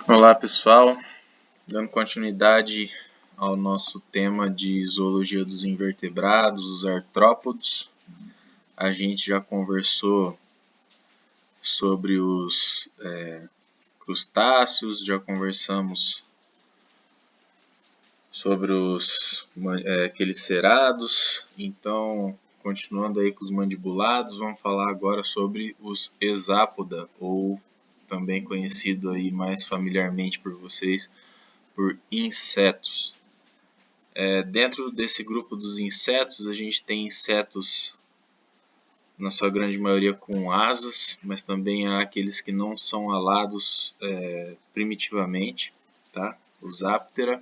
Olá pessoal, dando continuidade ao nosso tema de zoologia dos invertebrados, os artrópodes. A gente já conversou sobre os crustáceos, já conversamos sobre os quelicerados. Então, continuando aí com os mandibulados, vamos falar agora sobre os hexápoda, ou também conhecido aí mais familiarmente por vocês por insetos. Dentro desse grupo dos insetos, a gente tem insetos, na sua grande maioria, com asas, mas também há aqueles que não são alados primitivamente, tá? Os Aptera.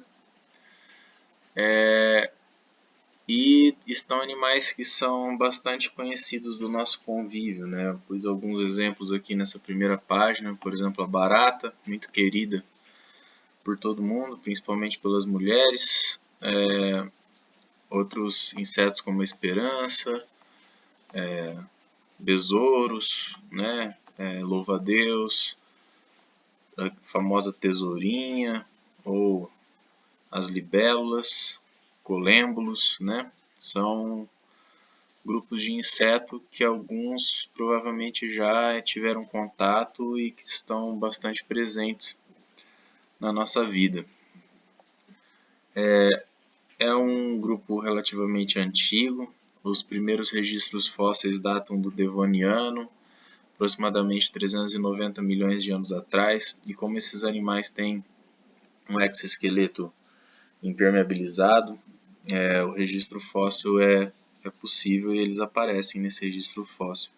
E estão animais que são bastante conhecidos do nosso convívio, né? Eu pus alguns exemplos aqui nessa primeira página, por exemplo, a barata, muito querida por todo mundo, principalmente pelas mulheres. Outros insetos como a esperança, besouros, né? Louva-a-Deus, a famosa tesourinha, ou as libélulas, colêmbulos, né? São grupos de inseto que alguns provavelmente já tiveram contato e que estão bastante presentes na nossa vida. É um grupo relativamente antigo. Os primeiros registros fósseis datam do Devoniano, aproximadamente 390 milhões de anos atrás. E como esses animais têm um exoesqueleto impermeabilizado, o registro fóssil é possível e eles aparecem nesse registro fóssil.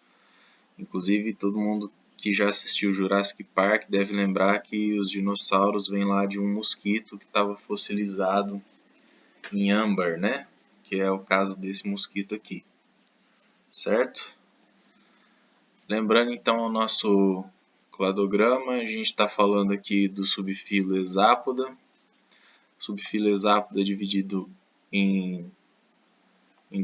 Inclusive, todo mundo que já assistiu Jurassic Park deve lembrar que os dinossauros vêm lá de um mosquito que estava fossilizado em âmbar, né? Que é o caso desse mosquito aqui, certo? Lembrando então o nosso cladograma, a gente está falando aqui do subfilo Hexápoda. O subfilo Hexápoda é dividido em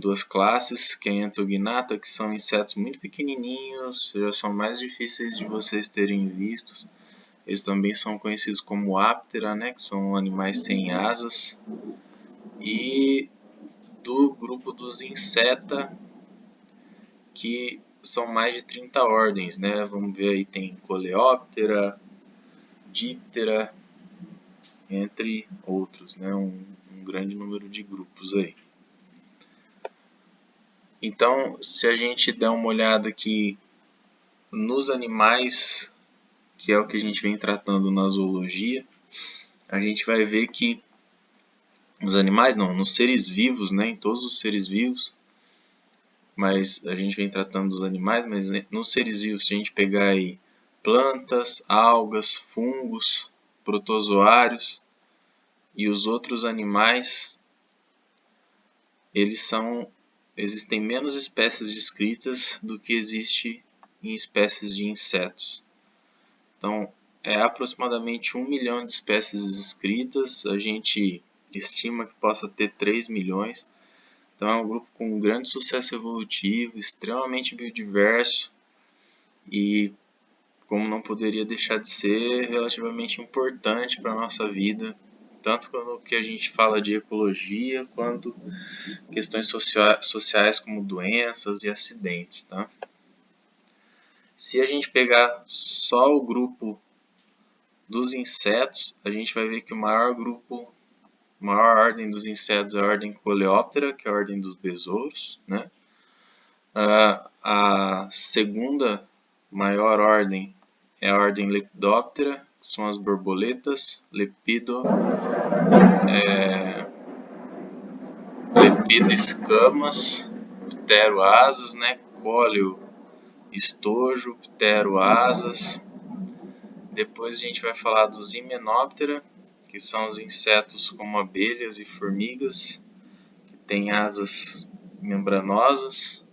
duas classes, que é a Entognata, que são insetos muito pequenininhos, já são mais difíceis de vocês terem vistos. Eles também são conhecidos como Aptera, né, que são animais sem asas. E do grupo dos Inseta, que são mais de 30 ordens, né? Vamos ver aí, tem Coleóptera, Diptera, entre outros, né? Um grande número de grupos aí. Então, se a gente der uma olhada aqui nos animais, que é o que a gente vem tratando na zoologia, a gente vai ver que nos animais não, nos seres vivos, né, em todos os seres vivos, mas a gente vem tratando dos animais, mas nos seres vivos, se a gente pegar aí plantas, algas, fungos, protozoários e os outros animais, existem menos espécies descritas do que existe em espécies de insetos. Então, é aproximadamente 1 milhão de espécies descritas, a gente estima que possa ter 3 milhões. Então, é um grupo com grande sucesso evolutivo, extremamente biodiverso e, como não poderia deixar de ser, relativamente importante para a nossa vida, tanto quando que a gente fala de ecologia, quanto questões sociais como doenças e acidentes, tá? Se a gente pegar só o grupo dos insetos, a gente vai ver que a maior ordem dos insetos é a ordem Coleóptera, que é a ordem dos besouros, né? A segunda maior ordem é a ordem Lepidoptera, que são as borboletas, lepidoscamas, pteroasas, né? Cóleo, estojo, pteroasas. Depois a gente vai falar dos Hymenoptera, que são os insetos como abelhas e formigas, que têm asas membranosas.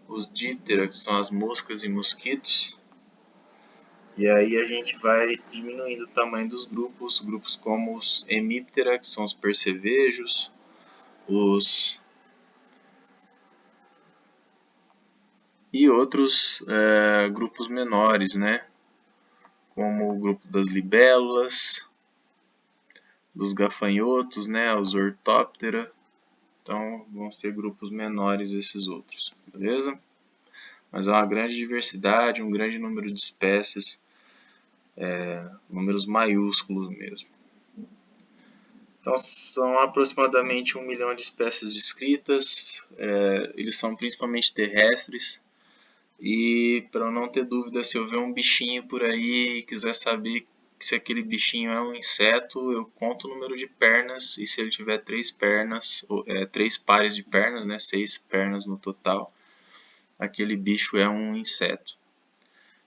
Os Diptera, que são as moscas e mosquitos. E aí a gente vai diminuindo o tamanho dos grupos como os Hemiptera, que são os percevejos, e outros grupos menores, né? como o grupo das libélulas, dos gafanhotos, né, os Orthoptera. Então vão ser grupos menores esses outros, beleza? Mas é uma grande diversidade, um grande número de espécies, números maiúsculos mesmo. Então são aproximadamente 1 milhão de espécies descritas, eles são principalmente terrestres. E para não ter dúvida, se eu ver um bichinho por aí e quiser saber se aquele bichinho é um inseto, eu conto o número de pernas, e se ele tiver 3 pernas, 3 pares de pernas, né, 6 pernas no total, aquele bicho é um inseto.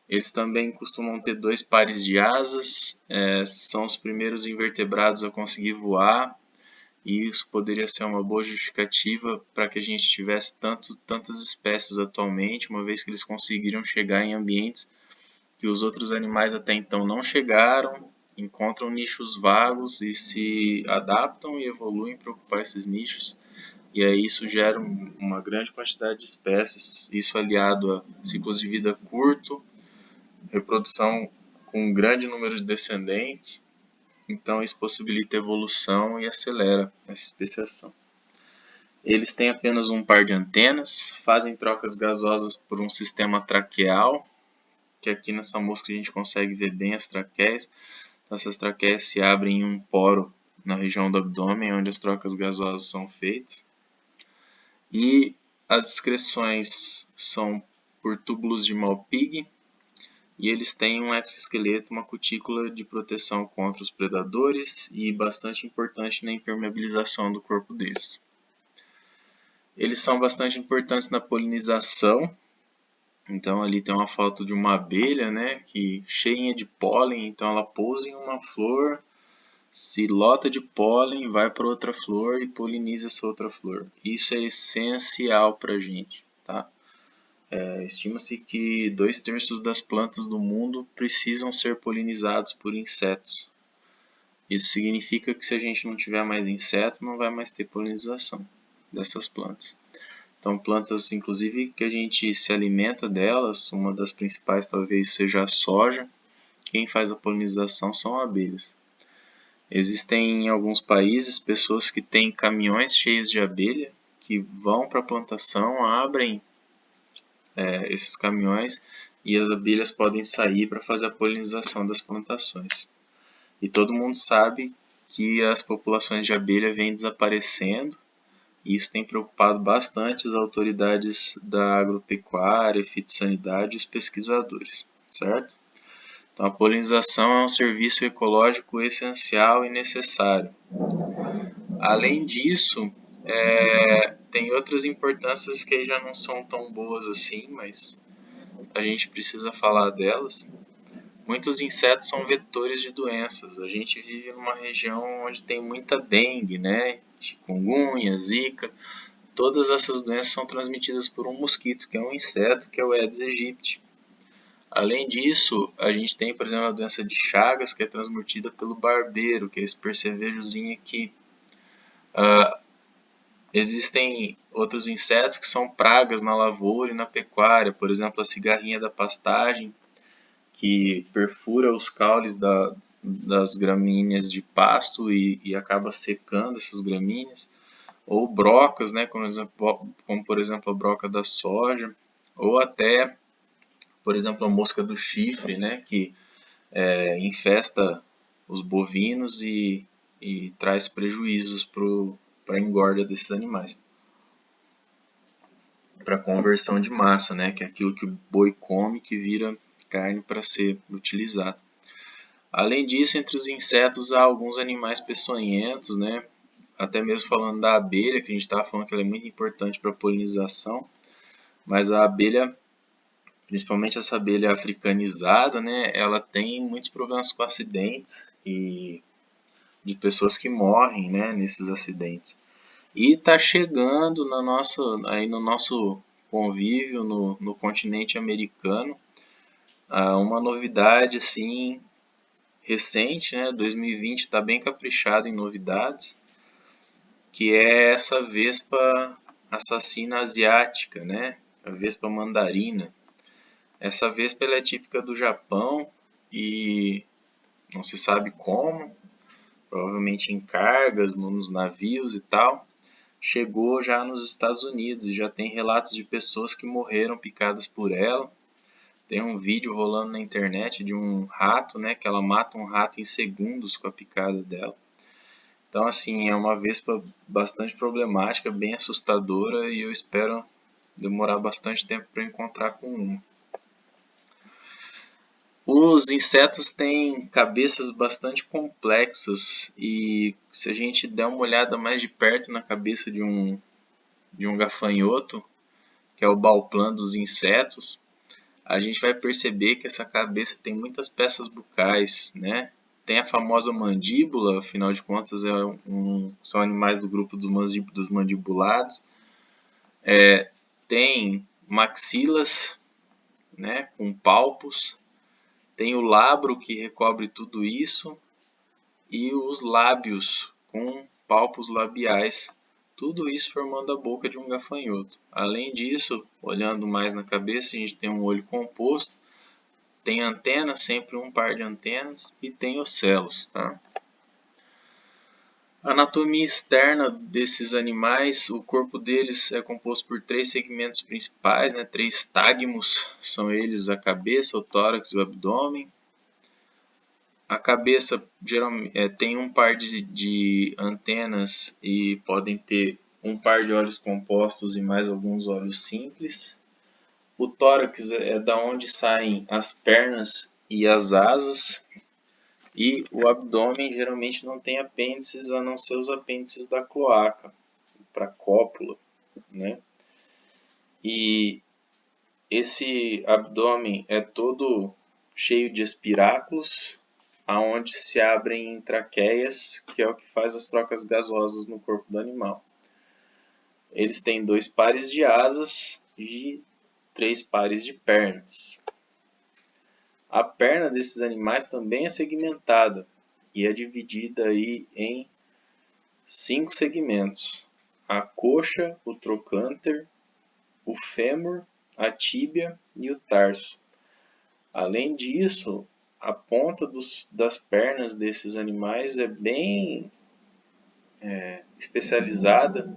Eles também costumam ter 2 pares de asas, são os primeiros invertebrados a conseguir voar, e isso poderia ser uma boa justificativa para que a gente tivesse tantas espécies atualmente, uma vez que eles conseguiram chegar em ambientes que os outros animais até então não chegaram, encontram nichos vagos e se adaptam e evoluem para ocupar esses nichos. E aí isso gera uma grande quantidade de espécies, isso aliado a ciclos de vida curto, reprodução com um grande número de descendentes. Então isso possibilita evolução e acelera essa especiação. Eles têm apenas um par de antenas, fazem trocas gasosas por um sistema traqueal, que aqui nessa mosca a gente consegue ver bem as traqueias. Essas traqueias se abrem em um poro na região do abdômen, onde as trocas gasosas são feitas. E as excreções são por túbulos de Malpighi, e eles têm um exoesqueleto, uma cutícula de proteção contra os predadores e bastante importante na impermeabilização do corpo deles. Eles são bastante importantes na polinização. Então ali tem uma foto de uma abelha, né, que cheia de pólen, então ela pousa em uma flor, se lota de pólen, vai para outra flor e poliniza essa outra flor. Isso é essencial para a gente, tá? Estima-se que 2/3 das plantas do mundo precisam ser polinizados por insetos. Isso significa que se a gente não tiver mais inseto, não vai mais ter polinização dessas plantas. Então plantas, inclusive, que a gente se alimenta delas, uma das principais talvez seja a soja. Quem faz a polinização são abelhas. Existem em alguns países pessoas que têm caminhões cheios de abelha, que vão para a plantação, abrem esses caminhões e as abelhas podem sair para fazer a polinização das plantações. E todo mundo sabe que as populações de abelha vêm desaparecendo, e isso tem preocupado bastante as autoridades da agropecuária, fitossanidade e os pesquisadores, certo? Então a polinização é um serviço ecológico essencial e necessário. Além disso, tem outras importâncias que já não são tão boas assim, mas a gente precisa falar delas. Muitos insetos são vetores de doenças. A gente vive numa região onde tem muita dengue, né? Chikungunya, zika. Todas essas doenças são transmitidas por um mosquito, que é um inseto, que é o Aedes aegypti. Além disso, a gente tem, por exemplo, a doença de Chagas, que é transmitida pelo barbeiro, que é esse percevejozinho aqui. Existem outros insetos que são pragas na lavoura e na pecuária, por exemplo, a cigarrinha da pastagem, que perfura os caules das gramíneas de pasto e acaba secando essas gramíneas, ou brocas, né, como por exemplo a broca da soja, ou até, por exemplo, a mosca do chifre, né, que infesta os bovinos e traz prejuízos para a engorda desses animais, para a conversão de massa, né, que é aquilo que o boi come que vira carne para ser utilizado. Além disso, entre os insetos há alguns animais peçonhentos, né? Até mesmo falando da abelha, que a gente estava falando que ela é muito importante para a polinização, mas a abelha, principalmente essa abelha africanizada, né? Ela tem muitos problemas com acidentes e de pessoas que morrem, né? Nesses acidentes. E está chegando aí no nosso convívio no continente americano uma novidade assim recente, né? 2020 está bem caprichado em novidades, que é essa vespa assassina asiática, né? A vespa mandarina. Essa vespa ela é típica do Japão e não se sabe como, provavelmente em cargas, nos navios e tal, chegou já nos Estados Unidos e já tem relatos de pessoas que morreram picadas por ela. Tem um vídeo rolando na internet de um rato, né, que ela mata um rato em segundos com a picada dela. Então, assim, é uma vespa bastante problemática, bem assustadora, e eu espero demorar bastante tempo para encontrar com uma. Os insetos têm cabeças bastante complexas e se a gente der uma olhada mais de perto na cabeça de um gafanhoto, que é o Bauplan dos insetos, a gente vai perceber que essa cabeça tem muitas peças bucais, né? Tem a famosa mandíbula, afinal de contas são animais do grupo dos mandibulados. Tem maxilas, né, com palpos. Tem o labro que recobre tudo isso e os lábios com palpos labiais. Tudo isso formando a boca de um gafanhoto. Além disso, olhando mais na cabeça, a gente tem um olho composto, tem antenas, sempre um par de antenas, e tem ocelos, tá? A anatomia externa desses animais, o corpo deles é composto por três segmentos principais, né? Três tágmos, são eles a cabeça, o tórax e o abdômen. A cabeça geralmente tem um par de antenas e podem ter um par de olhos compostos e mais alguns olhos simples. O tórax é da onde saem as pernas e as asas. E o abdômen geralmente não tem apêndices a não ser os apêndices da cloaca, para cópula, né? E esse abdômen é todo cheio de espiráculos, aonde se abrem traqueias, que é o que faz as trocas gasosas no corpo do animal. Eles têm 2 pares de asas e 3 pares de pernas. A perna desses animais também é segmentada e é dividida aí em 5 segmentos: a coxa, o trocânter, o fêmur, a tíbia e o tarso. Além disso, a ponta das pernas desses animais é bem especializada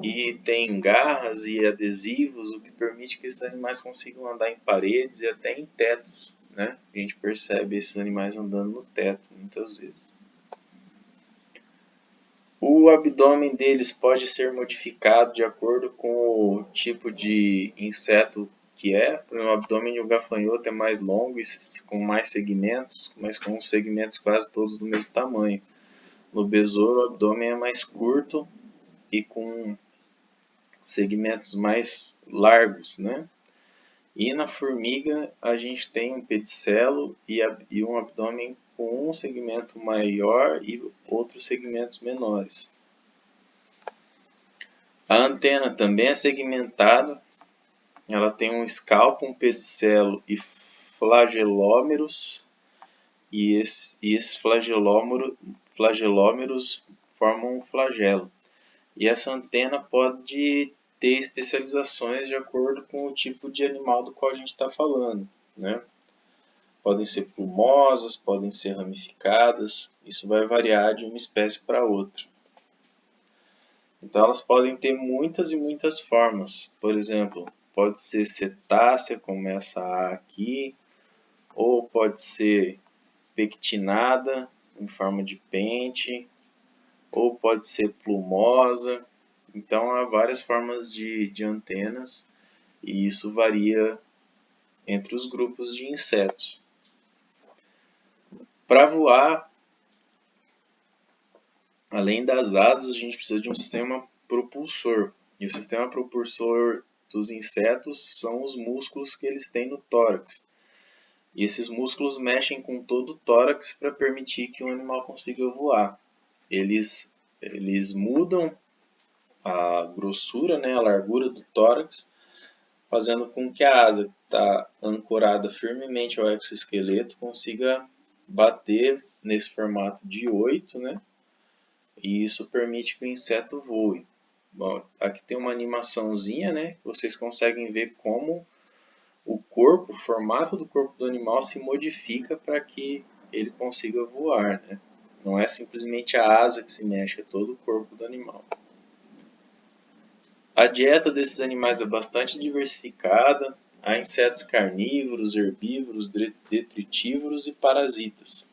e tem garras e adesivos, o que permite que esses animais consigam andar em paredes e até em tetos, né? A gente percebe esses animais andando no teto muitas vezes. O abdômen deles pode ser modificado de acordo com o tipo de inseto que é. O abdômen do gafanhoto é mais longo e com mais segmentos, mas com os segmentos quase todos do mesmo tamanho. No besouro, o abdômen é mais curto e com segmentos mais largos, né? E na formiga, a gente tem um pedicelo e um abdômen com um segmento maior e outros segmentos menores. A antena também é segmentada, ela tem um escalpo, um pedicelo e flagelômeros, e esses flagelômeros formam um flagelo. E essa antena pode ter especializações de acordo com o tipo de animal do qual a gente está falando, né? Podem ser plumosas, podem ser ramificadas, isso vai variar de uma espécie para outra. Então elas podem ter muitas e muitas formas. Por exemplo, pode ser cetácea, como essa A aqui, ou pode ser pectinada, em forma de pente, ou pode ser plumosa. Então há várias formas de antenas e isso varia entre os grupos de insetos. Para voar, além das asas, a gente precisa de um sistema propulsor. E o sistema propulsor dos insetos são os músculos que eles têm no tórax. E esses músculos mexem com todo o tórax para permitir que o animal consiga voar. Eles mudam a grossura, né, a largura do tórax, fazendo com que a asa que está ancorada firmemente ao exoesqueleto consiga bater nesse formato de 8, né? E isso permite que o inseto voe. Bom, aqui tem uma animaçãozinha, né? Vocês conseguem ver como o formato do corpo do animal se modifica para que ele consiga voar, né? Não é simplesmente a asa que se mexe, é todo o corpo do animal. A dieta desses animais é bastante diversificada. Há insetos carnívoros, herbívoros, detritívoros e parasitas.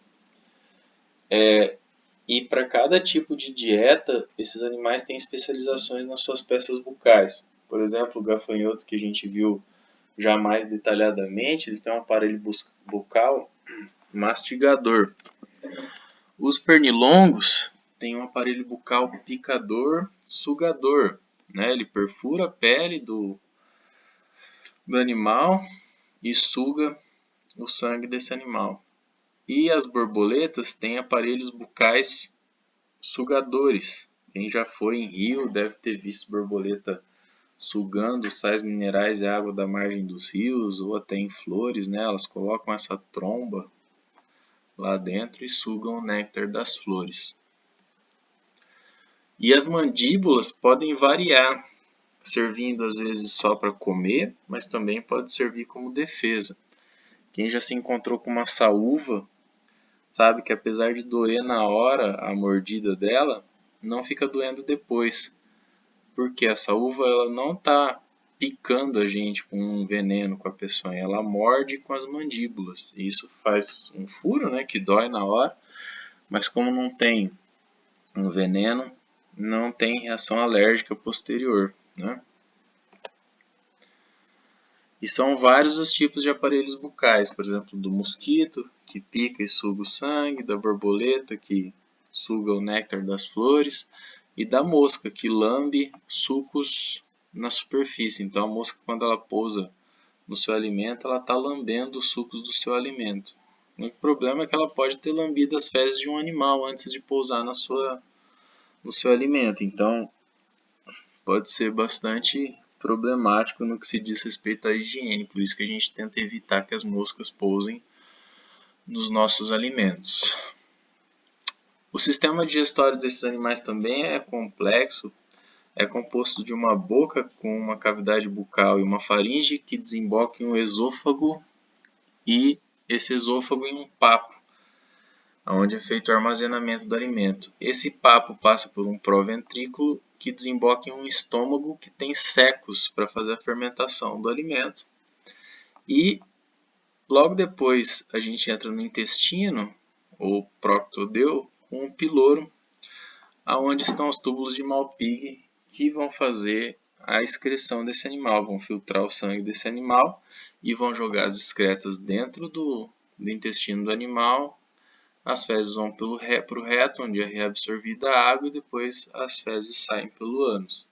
E para cada tipo de dieta, esses animais têm especializações nas suas peças bucais. Por exemplo, o gafanhoto que a gente viu já mais detalhadamente, ele tem um aparelho bucal mastigador. Os pernilongos têm um aparelho bucal picador, sugador, né? Ele perfura a pele do animal e suga o sangue desse animal. E as borboletas têm aparelhos bucais sugadores. Quem já foi em rio deve ter visto borboleta sugando sais minerais e água da margem dos rios ou até em flores, né? Elas colocam essa tromba lá dentro e sugam o néctar das flores. E as mandíbulas podem variar, servindo às vezes só para comer, mas também pode servir como defesa. Quem já se encontrou com uma saúva sabe que apesar de doer na hora a mordida dela, não fica doendo depois, porque a saúva ela não está picando a gente com um veneno, com a peçonha, ela morde com as mandíbulas. E isso faz um furo, né, que dói na hora, mas como não tem um veneno, não tem reação alérgica posterior, né? E são vários os tipos de aparelhos bucais, por exemplo, do mosquito, que pica e suga o sangue, da borboleta, que suga o néctar das flores, e da mosca, que lambe sucos na superfície. Então, a mosca, quando ela pousa no seu alimento, ela está lambendo os sucos do seu alimento. O único problema é que ela pode ter lambido as fezes de um animal antes de pousar no seu alimento. Então, pode ser bastante problemático no que se diz respeito à higiene, por isso que a gente tenta evitar que as moscas pousem nos nossos alimentos. O sistema digestório desses animais também é complexo, é composto de uma boca com uma cavidade bucal e uma faringe que desemboca em um esôfago e esse esôfago em um papo, onde é feito o armazenamento do alimento. Esse papo passa por um proventrículo que desemboca em um estômago que tem secos para fazer a fermentação do alimento. E logo depois a gente entra no intestino, ou proctodeu, com o piloro, aonde estão os túbulos de Malpighi que vão fazer a excreção desse animal, vão filtrar o sangue desse animal e vão jogar as excretas dentro do intestino do animal. As fezes vão para o reto, onde é reabsorvida a água, e depois as fezes saem pelo ânus.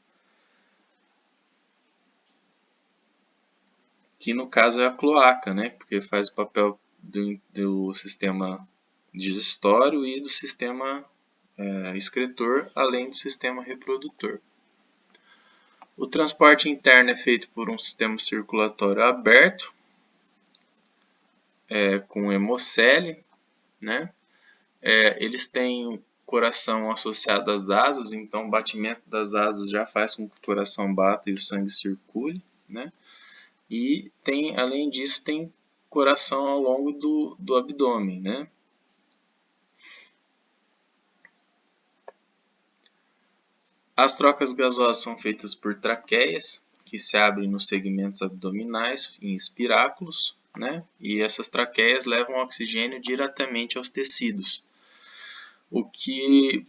Que no caso é a cloaca, né? Porque faz o papel do sistema digestório e do sistema excretor, além do sistema reprodutor. O transporte interno é feito por um sistema circulatório aberto, com hemocele, né? Eles têm coração associado às asas, então o batimento das asas já faz com que o coração bata e o sangue circule, né? E além disso, tem coração ao longo do abdômen, né? As trocas gasosas são feitas por traqueias, que se abrem nos segmentos abdominais em espiráculos, né? E essas traqueias levam oxigênio diretamente aos tecidos.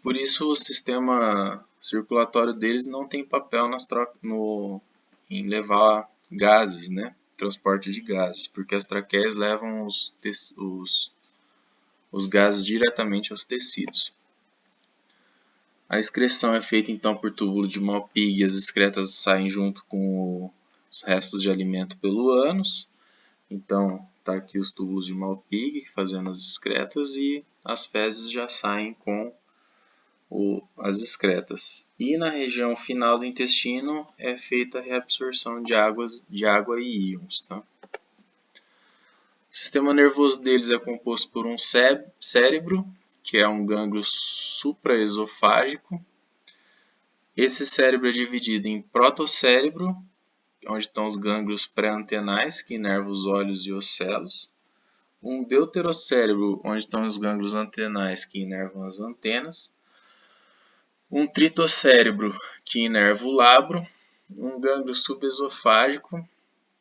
Por isso o sistema circulatório deles não tem papel em levar gases, né? Transporte de gases, porque as traqueias levam os gases diretamente aos tecidos. A excreção é feita então por túbulo de Malpighi, as excretas saem junto com os restos de alimento pelo ânus. Então, está aqui os túbulos de Malpighi fazendo as excretas e as fezes já saem com as excretas. E na região final do intestino é feita a reabsorção de água e íons. Tá? O sistema nervoso deles é composto por um cérebro, que é um gânglio supraesofágico. Esse cérebro é dividido em protocérebro, onde estão os gânglios pré-antenais, que inervam os olhos e ocelos. Um deuterocérebro, onde estão os gânglios antenais, que inervam as antenas. Um tritocérebro, que inerva o lábio. Um gânglio subesofágico,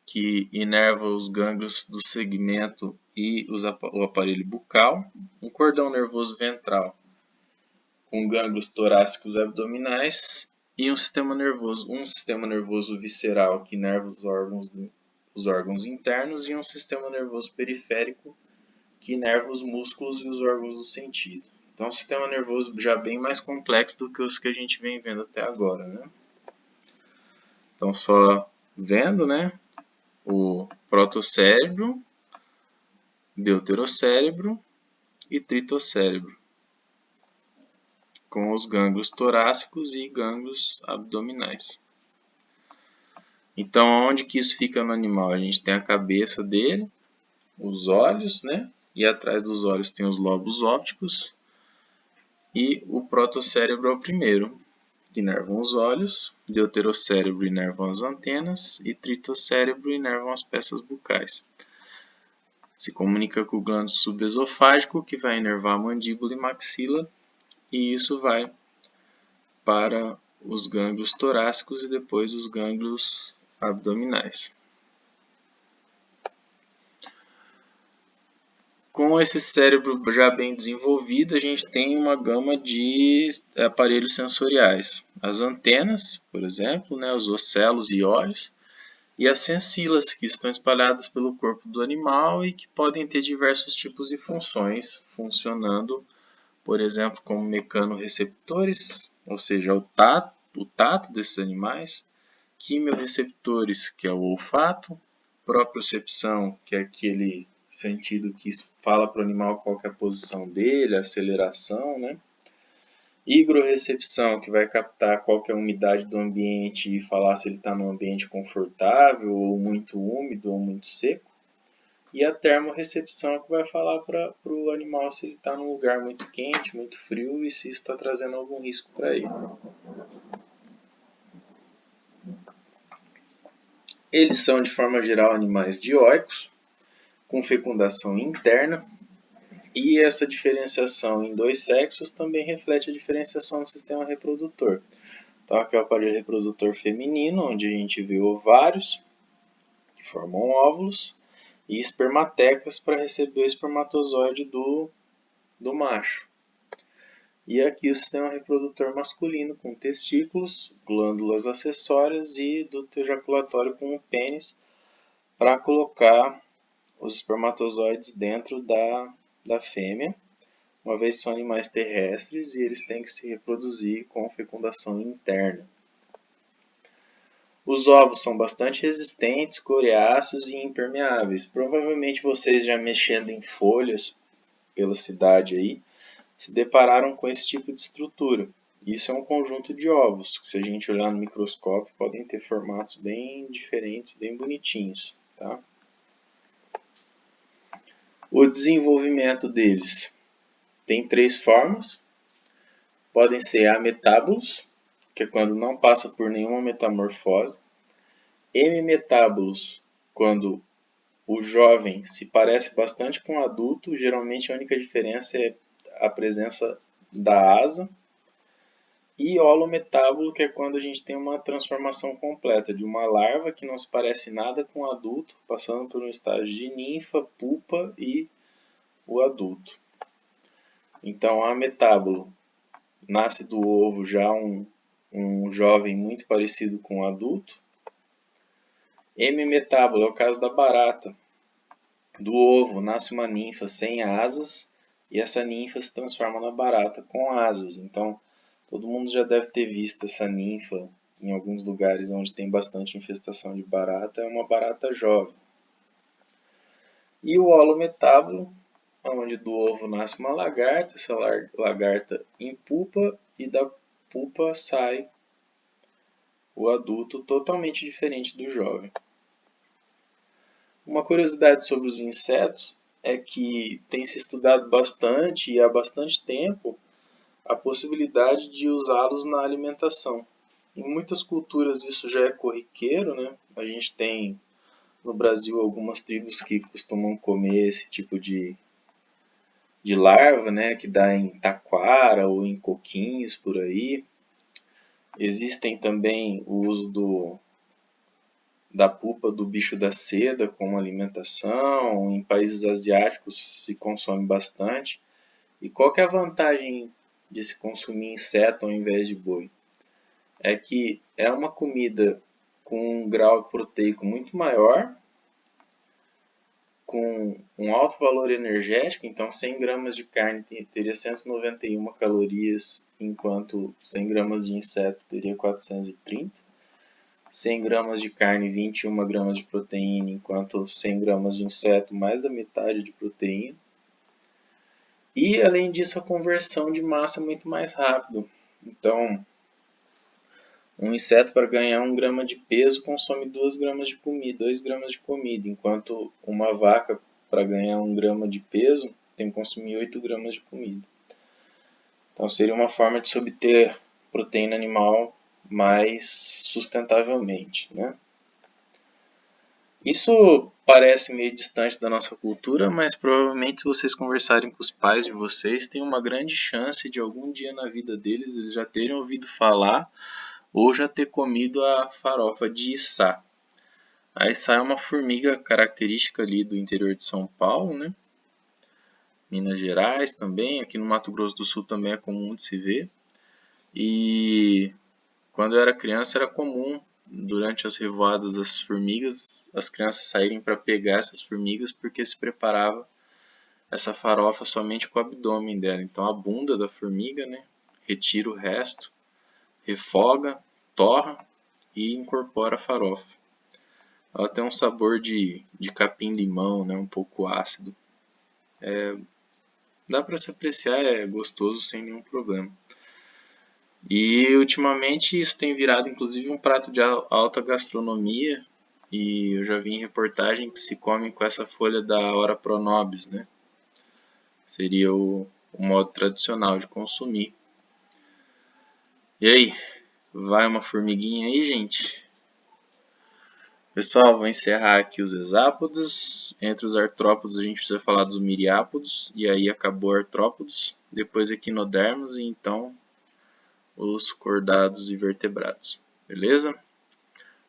que inerva os gânglios do segmento e o aparelho bucal. Um cordão nervoso ventral, com gânglios torácicos abdominais. E um sistema nervoso visceral, que inerva os órgãos internos. E um sistema nervoso periférico, que inerva os músculos e os órgãos do sentido. Então, é um sistema nervoso já bem mais complexo do que os que a gente vem vendo até agora, né? Então, só vendo, né? O protocérebro, deuterocérebro e tritocérebro, com os gânglios torácicos e gânglios abdominais. Então, onde que isso fica no animal? A gente tem a cabeça dele, os olhos, né? E atrás dos olhos tem os lobos ópticos. E o protocérebro é o primeiro, que inervam os olhos, deuterocérebro inervam as antenas e tritocérebro inervam as peças bucais. Se comunica com o glândula subesofágico, que vai inervar a mandíbula e maxila, e isso vai para os gânglios torácicos e depois os gânglios abdominais. Com esse cérebro já bem desenvolvido, a gente tem uma gama de aparelhos sensoriais. As antenas, por exemplo, né, os ocelos e olhos, e as sensilas, que estão espalhadas pelo corpo do animal e que podem ter diversos tipos de funções, funcionando, por exemplo, como mecanorreceptores, ou seja, o tato desses animais, quimiorreceptores, que é o olfato, propriocepção, que é aquele sentido que fala para o animal qual é a posição dele, a aceleração, né? Higrorrecepção, que vai captar qual é a umidade do ambiente e falar se ele está num ambiente confortável, ou muito úmido, ou muito seco. E a termorrecepção, que vai falar para o animal se ele está num lugar muito quente, muito frio e se está trazendo algum risco para ele. Eles são, de forma geral, animais dioicos, com fecundação interna, e essa diferenciação em dois sexos também reflete a diferenciação no sistema reprodutor. Então, aqui é o aparelho reprodutor feminino, onde a gente vê ovários, que formam óvulos, e espermatecas para receber o espermatozoide do macho. E aqui o sistema reprodutor masculino, com testículos, glândulas acessórias e duto ejaculatório com o pênis, para colocar os espermatozoides dentro da fêmea, uma vez que são animais terrestres e eles têm que se reproduzir com fecundação interna. Os ovos são bastante resistentes, coriáceos e impermeáveis. Provavelmente vocês já mexendo em folhas pela cidade aí, se depararam com esse tipo de estrutura. Isso é um conjunto de ovos, que se a gente olhar no microscópio podem ter formatos bem diferentes, bem bonitinhos. Tá? O desenvolvimento deles tem 3 formas. Podem ser ametábulos, que é quando não passa por nenhuma metamorfose. Hemimetábulos, quando o jovem se parece bastante com o adulto, geralmente a única diferença é a presença da asa. E holometábulo, que é quando a gente tem uma transformação completa de uma larva que não se parece nada com o adulto, passando por um estágio de ninfa, pupa e o adulto. Então, ametábulo nasce do ovo já um jovem muito parecido com o adulto. Hemimetábulo é o caso da barata. Do ovo nasce uma ninfa sem asas e essa ninfa se transforma na barata com asas. Então, todo mundo já deve ter visto essa ninfa em alguns lugares onde tem bastante infestação de barata. É uma barata jovem. E o holometábulo, onde do ovo nasce uma lagarta. Essa lagarta empupa e da pupa sai o adulto totalmente diferente do jovem. Uma curiosidade sobre os insetos é que tem se estudado bastante e há bastante tempo a possibilidade de usá-los na alimentação. Em muitas culturas isso já é corriqueiro, né? A gente tem no Brasil algumas tribos que costumam comer esse tipo de larva, né? Que dá em taquara ou em coquinhos por aí. Existem também o uso da pupa do bicho da seda como alimentação. Em países asiáticos se consome bastante. E qual que é a vantagem de se consumir inseto ao invés de boi? É que é uma comida com um grau proteico muito maior, com um alto valor energético, então 100 gramas de carne teria 191 calorias, enquanto 100 gramas de inseto teria 430. 100 gramas de carne, 21 gramas de proteína, enquanto 100 gramas de inseto, mais da metade de proteína. E, além disso, a conversão de massa é muito mais rápido. Então, um inseto para ganhar 1 grama de peso consome 2 gramas de comida, 2 gramas de comida, enquanto uma vaca para ganhar 1 grama de peso tem que consumir 8 gramas de comida. Então seria uma forma de se obter proteína animal mais sustentavelmente, né? Isso parece meio distante da nossa cultura, mas provavelmente se vocês conversarem com os pais de vocês, tem uma grande chance de algum dia na vida deles eles já terem ouvido falar ou já ter comido a farofa de içá. A içá é uma formiga característica ali do interior de São Paulo, né? Minas Gerais também, aqui no Mato Grosso do Sul também é comum de se ver. E quando eu era criança era comum, durante as revoadas das formigas, as crianças saírem para pegar essas formigas porque se preparava essa farofa somente com o abdômen dela. Então a bunda da formiga, né? Retira o resto, refoga, torra e incorpora a farofa. Ela tem um sabor de capim-limão, né? Um pouco ácido. Dá para se apreciar, é gostoso sem nenhum problema. E ultimamente isso tem virado inclusive um prato de alta gastronomia. E eu já vi em reportagem que se come com essa folha da Ora Pronobis, né? Seria o modo tradicional de consumir. E aí, vai uma formiguinha aí, gente? Pessoal, vou encerrar aqui os hexápodos. Entre os artrópodos a gente precisa falar dos miriápodos. E aí acabou artrópodos. Depois equinodermos e então os cordados e vertebrados. Beleza?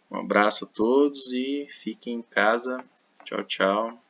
Um abraço a todos e fiquem em casa. Tchau, tchau.